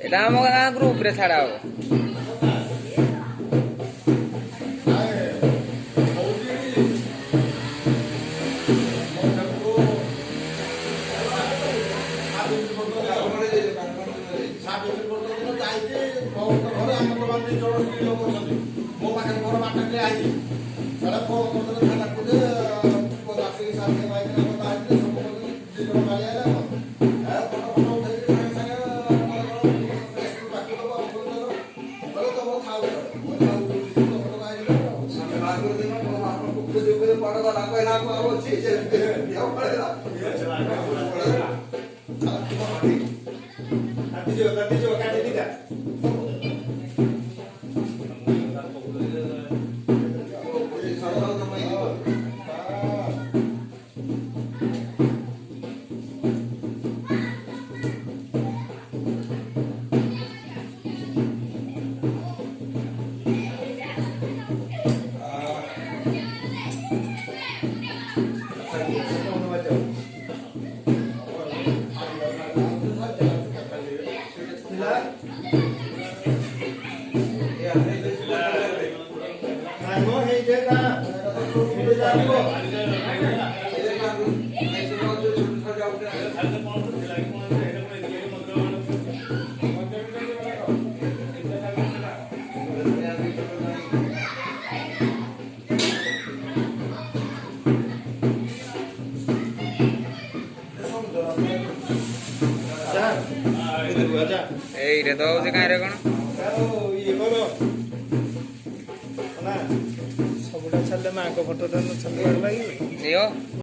এটা ଆମ ଗାଁ ଗ୍ରୁପରେ ଛାଡ଼ା ହବ। ମୋ ପାଖରେ ମୋର ବାଟରେ ଆଇଛି ସେଟା ଫୋନ କରିଦେଲେ ଥାନାକୁ ଆସିକି ସାଥେ ବାଇକରେ କଥା ହେଇଥିଲେ ସବୁ ଦି ଜଣ ଗାଳି ଆଇଲା ଫଟୋ ଉଠେଇକି ସାଙ୍ଗେ ଏଇରେ ତ ହଉଛି କାହିଁରେ କ'ଣ ସବୁଟା ଛାଡ଼ିଲେ ମାଆଙ୍କ ଫଟୋଟା ଛାଡ଼ିବାକୁ ଲାଗିବ।